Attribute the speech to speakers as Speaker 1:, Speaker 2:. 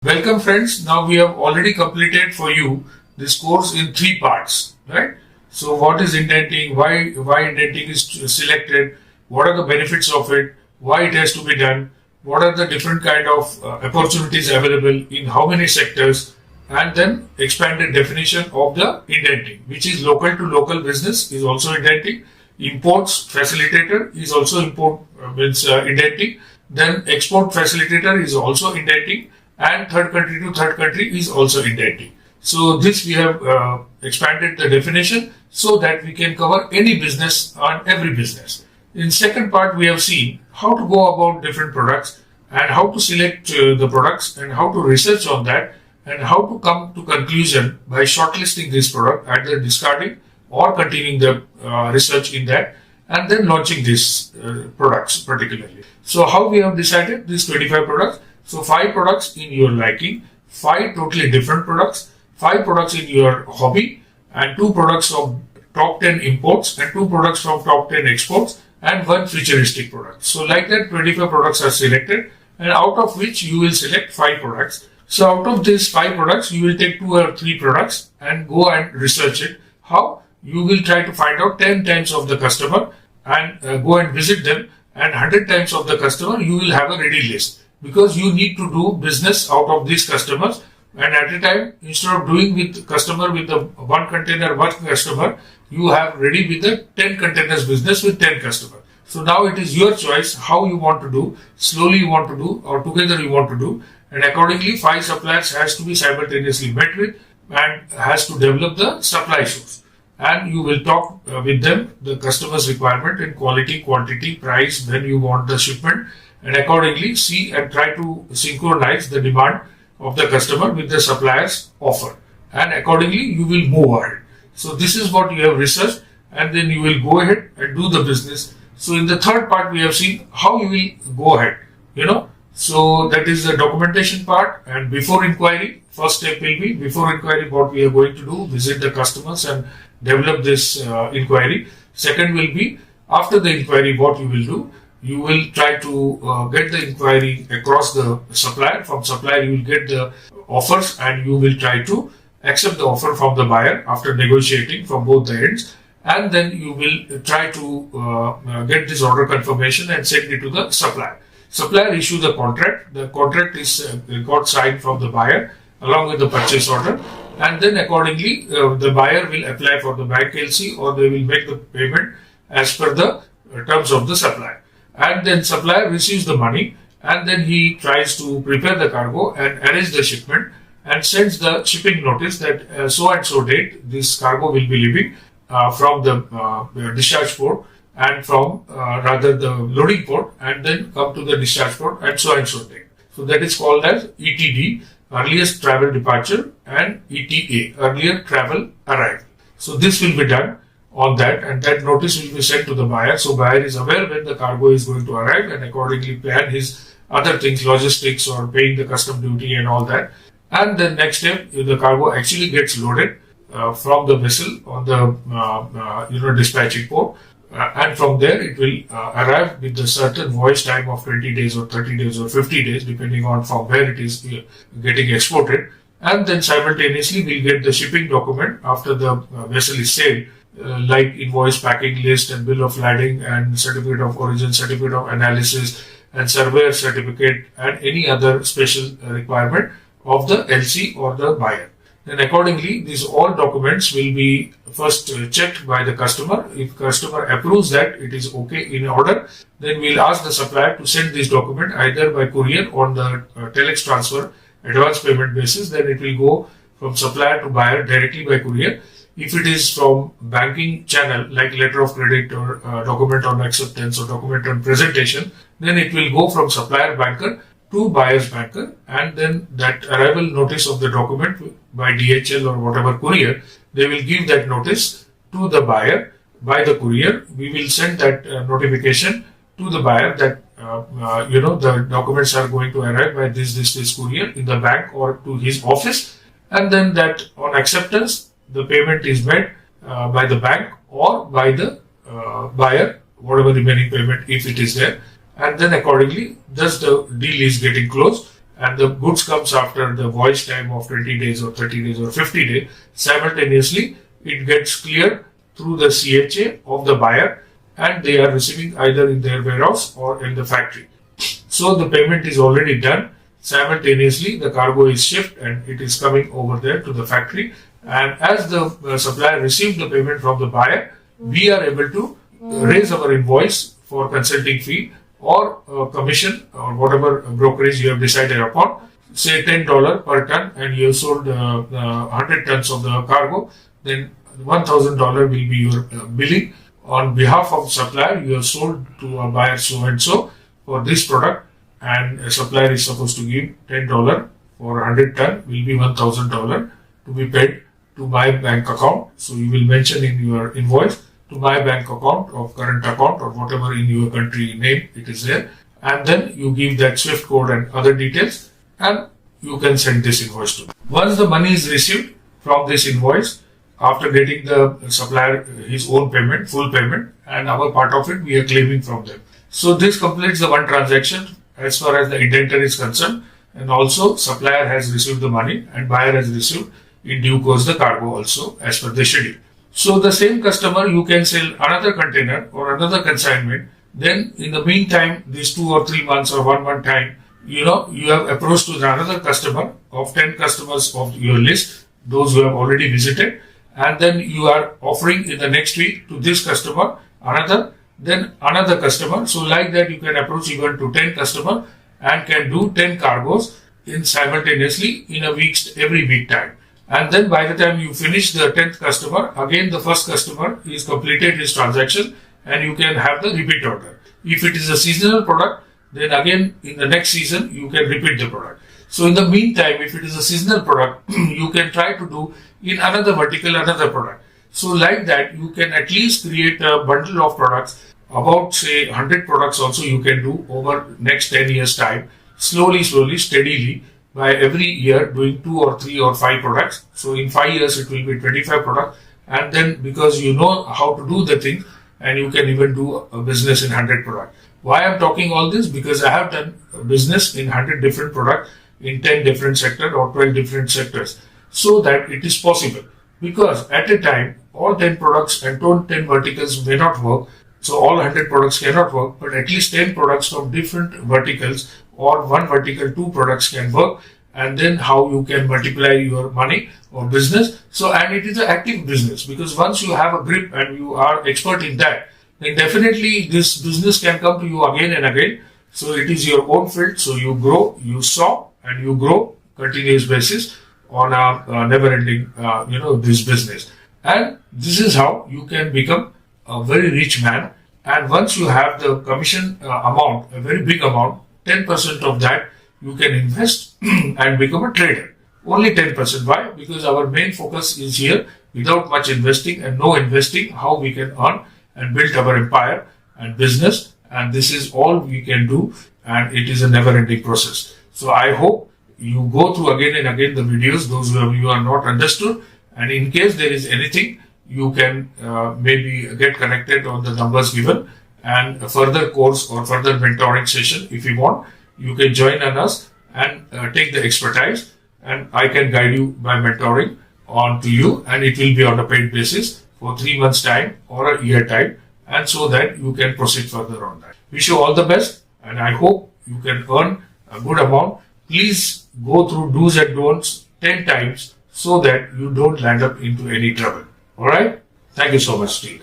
Speaker 1: Welcome friends. Now we have already completed for you this course in three parts, right? So what is indenting, why indenting is selected, what are the benefits of it, why it has to be done, what are the different kind of opportunities available in how many sectors, and then expanded definition of the indenting, which is local to local business is also indenting, imports facilitator is also indenting, then export facilitator is also indenting, and third country to third country is also indenting. So this we have expanded the definition so that we can cover any business on every business. In second part, we have seen how to go about different products and how to select the products and how to research on that and how to come to conclusion by shortlisting this product, either discarding or continuing the research in that and then launching these products particularly. So how we have decided these 25 products. So 5 products in your liking, 5 totally different products, 5 products in your hobby, and 2 products from top 10 imports, and 2 products from top 10 exports, and 1 futuristic product. So like that, 25 products are selected, and out of which you will select 5 products. So out of these 5 products, you will take 2 or 3 products and go and research it. How? You will try to find out 10 times of the customer and go and visit them, and 100 times of the customer, you will have a ready list. Because you need to do business out of these customers, and at a time, instead of doing with customer with the 1 container, 1 customer, you have ready with the 10 containers business with 10 customers. So now it is your choice how you want to do, slowly you want to do, or together you want to do, and accordingly 5 suppliers has to be simultaneously met with and has to develop the supply source. And you will talk with them the customer's requirement in quality, quantity, price, when you want the shipment, and accordingly see and try to synchronize the demand of the customer with the supplier's offer, and accordingly you will move ahead. So this is what you have researched, and then you will go ahead and do the business. So in the third part we have seen how you will go ahead, so that is the documentation part. And before inquiry, first step will be before inquiry, what we are going to do, visit the customers and develop this inquiry. Second will be after the inquiry, what you will do. You will try to get the inquiry across the supplier. From supplier, you will get the offers and you will try to accept the offer from the buyer after negotiating from both the ends. And then you will try to get this order confirmation and send it to the supplier. Supplier issue the contract. The contract is got signed from the buyer along with the purchase order. And then accordingly, the buyer will apply for the bank LC, or they will make the payment as per the terms of the supplier. And then supplier receives the money, and then he tries to prepare the cargo and arrange the shipment and sends the shipping notice that so and so date this cargo will be leaving from the discharge port and from rather the loading port, and then come to the discharge port and so date. So that is called as ETD, earliest travel departure, and ETA, earlier travel arrival. So this will be done on that, and that notice will be sent to the buyer. So buyer is aware when the cargo is going to arrive and accordingly plan his other things, logistics or paying the custom duty and all that. And the next step, if the cargo actually gets loaded from the vessel on the dispatching port, and from there it will arrive with the certain voyage time of 20 days or 30 days or 50 days depending on from where it is getting exported. And then simultaneously we'll get the shipping document after the vessel is sailed, like invoice, packing list, and bill of lading, and certificate of origin, certificate of analysis, and surveyor certificate, and any other special requirement of the LC or the buyer. Then accordingly, these all documents will be first checked by the customer. If customer approves that it is okay in order, then we'll ask the supplier to send this document either by courier on the telex transfer advance payment basis. Then it will go from supplier to buyer directly by courier. If it is from banking channel like letter of credit or document on acceptance or document on presentation, then it will go from supplier banker to buyer's banker, and then that arrival notice of the document by DHL or whatever courier, they will give that notice to the buyer by the courier. We will send that notification to the buyer that the documents are going to arrive by this courier in the bank or to his office, and then that on acceptance the payment is made by the bank or by the buyer, whatever remaining payment if it is there, and then accordingly thus the deal is getting closed, and the goods comes after the voyage time of 20 days or 30 days or 50 days, simultaneously it gets cleared through the CHA of the buyer, and they are receiving either in their warehouse or in the factory. So the payment is already done. Simultaneously, the cargo is shipped and it is coming over there to the factory. And as the supplier receives the payment from the buyer, we are able to raise our invoice for consulting fee or commission or whatever brokerage you have decided upon. Say $10 per ton, and you have sold 100 tons of the cargo, then $1,000 will be your billing. On behalf of supplier, you have sold to a buyer so and so for this product, and a supplier is supposed to give $10 for 100 ton, will be $1,000 to be paid to my bank account. So you will mention in your invoice to my bank account or current account or whatever in your country name it is there, and then you give that SWIFT code and other details, and you can send this invoice to me. Once the money is received from this invoice, after getting the supplier his own payment, full payment, and our part of it we are claiming from them. So this completes the one transaction as far as the indentor is concerned, and also supplier has received the money and buyer has received in due course the cargo also as per the schedule. So the same customer, you can sell another container or another consignment. Then in the meantime, these 2 or 3 months or 1 month time, you have approached to another customer of 10 customers of your list, those who have already visited, and then you are offering in the next week to this customer another, then another customer. So like that, you can approach even to 10 customer and can do 10 cargos in simultaneously in a week's every week time. And then by the time you finish the 10th customer, again the first customer is completed his transaction and you can have the repeat order. If it is a seasonal product, then again in the next season you can repeat the product. So in the meantime, if it is a seasonal product, you can try to do in another vertical another product. So like that, you can at least create a bundle of products, about say 100 products also you can do over next 10 years time, slowly, steadily, by every year doing 2 or 3 or 5 products. So in 5 years it will be 25 products, and then because you know how to do the thing, and you can even do a business in 100 products. Why I'm talking all this? Because I have done a business in 100 different products in 10 different sectors or 12 different sectors, so that it is possible. Because at a time, all 10 products and 10 verticals may not work, so all 100 products cannot work, but at least 10 products from different verticals or one vertical, 2 products can work, and then how you can multiply your money or business. So, and it is an active business, because once you have a grip and you are expert in that, then definitely this business can come to you again and again. So it is your own field, so you grow, you sow, and you grow continuous basis on a never-ending, this business. And this is how you can become a very rich man. And once you have the commission amount, a very big amount, 10% of that you can invest and become a trader. Only 10%. Why? Because our main focus is here, without much investing and no investing, how we can earn and build our empire and business. And this is all we can do, and it is a never-ending process. So I hope you go through again and again the videos, those who you are not understood, and in case there is anything, you can maybe get connected on the numbers given, and a further course or further mentoring session if you want, you can join on us and take the expertise, and I can guide you by mentoring on to you, and it will be on a paid basis for 3 months time or a year time, and so that you can proceed further on that. Wish you all the best, and I hope you can earn a good amount. Please go through do's and don'ts 10 times so that you don't land up into any trouble. Alright? Thank you so much, Steve.